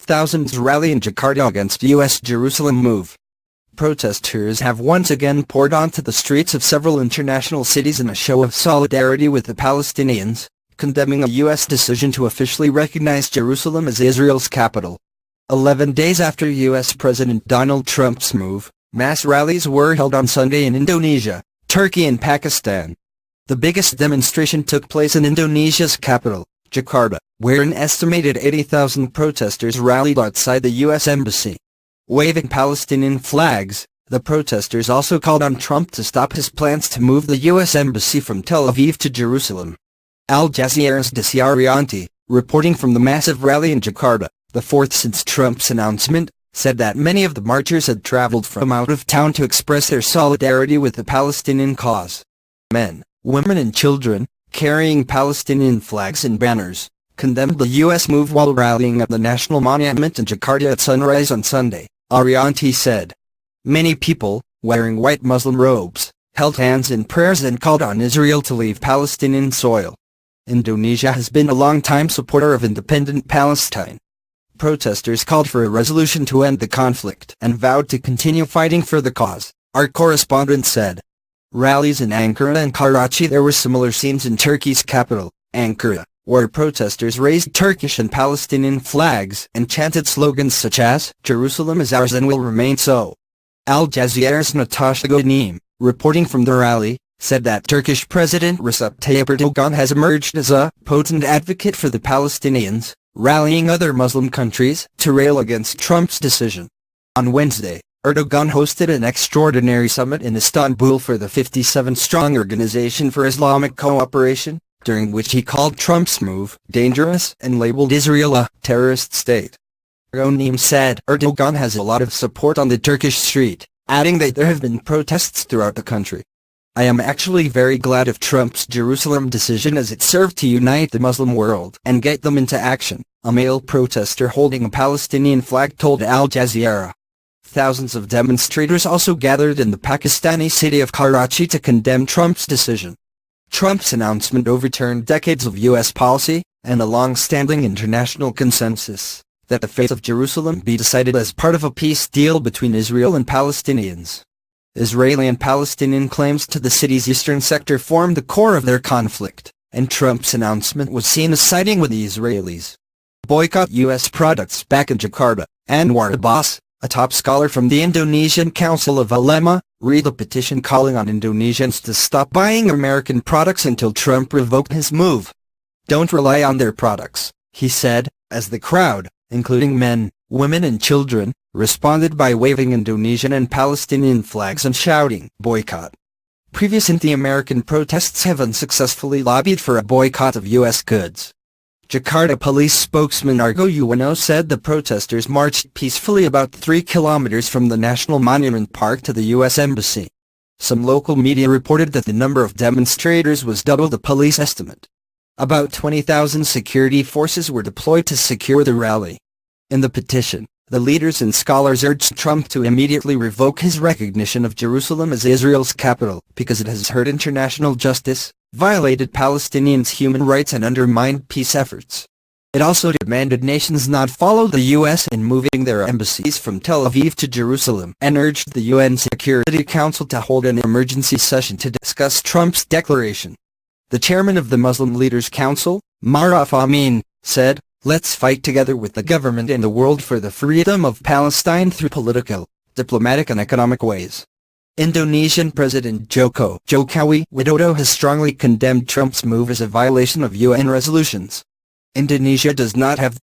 Thousands rally in Jakarta against U.S. Jerusalem move. Protesters have once again poured onto the streets of several international cities in a show of solidarity with the Palestinians, condemning a U.S. decision to officially recognize Jerusalem as Israel's capital. 11 days after U.S. President Donald Trump's move, mass rallies were held on Sunday in Indonesia, Turkey and Pakistan. The biggest demonstration took place in Indonesia's capital, Jakarta, where an estimated 80,000 protesters rallied outside the U.S. Embassy. Waving Palestinian flags, the protesters also called on Trump to stop his plans to move the U.S. Embassy from Tel Aviv to Jerusalem. Al Jazeera's Dessi Arianti, reporting from the massive rally in Jakarta, the fourth since Trump's announcement, said that many of the marchers had traveled from out of town to express their solidarity with the Palestinian cause. Men, women and children, carrying Palestinian flags and banners, condemned the U.S. move while rallying at the National Monument in Jakarta at sunrise on Sunday, Arianti said. Many people, wearing white Muslim robes, held hands in prayers and called on Israel to leave Palestinian soil. Indonesia has been a long-time supporter of independent Palestine. Protesters called for a resolution to end the conflict and vowed to continue fighting for the cause, our correspondent said. Rallies in Ankara and Karachi. There were similar scenes in Turkey's capital, Ankara, where protesters raised Turkish and Palestinian flags and chanted slogans such as, "Jerusalem is ours and will remain so." Al Jazeera's Natasha Ghanim, reporting from the rally, said that Turkish President Recep Tayyip Erdogan has emerged as a potent advocate for the Palestinians, rallying other Muslim countries to rail against Trump's decision. On Wednesday, Erdogan hosted an extraordinary summit in Istanbul for the 57-strong Organization for Islamic Cooperation, during which he called Trump's move dangerous and labeled Israel a terrorist state. Ghanim said Erdogan has a lot of support on the Turkish street, adding that there have been protests throughout the country. I am actually very glad of Trump's Jerusalem decision as it served to unite the Muslim world and get them into action, a male protester holding a Palestinian flag told Al Jazeera. Thousands of demonstrators also gathered in the Pakistani city of Karachi to condemn Trump's decision. Trump's announcement overturned decades of U.S. policy and a long-standing international consensus that the fate of Jerusalem be decided as part of a peace deal between Israel and Palestinians. Israeli and Palestinian claims to the city's eastern sector formed the core of their conflict, and Trump's announcement was seen as siding with the Israelis. Boycott U.S. products. Back in Jakarta, Anwar Abbas, a top scholar from the Indonesian Council of Ulama, read a petition calling on Indonesians to stop buying American products until Trump revoked his move. Don't rely on their products, he said, as the crowd, including men, women and children, responded by waving Indonesian and Palestinian flags and shouting, "Boycott." Previous anti-American protests have unsuccessfully lobbied for a boycott of U.S. goods. Jakarta police spokesman Argo Yuwono said the protesters marched peacefully about 3 kilometers from the National Monument Park to the U.S. Embassy. Some local media reported that the number of demonstrators was double the police estimate. About 20,000 security forces were deployed to secure the rally. In the petition, the leaders and scholars urged Trump to immediately revoke his recognition of Jerusalem as Israel's capital because it has hurt international justice, violated Palestinians' human rights and undermined peace efforts. It also demanded nations not follow the U.S. in moving their embassies from Tel Aviv to Jerusalem and urged the UN Security Council to hold an emergency session to discuss Trump's declaration. The chairman of the Muslim Leaders Council, Maruf Amin, said, "Let's fight together with the government and the world for the freedom of Palestine through political, diplomatic and economic ways." Indonesian President Joko Widodo has strongly condemned Trump's move as a violation of UN resolutions. Indonesia does not have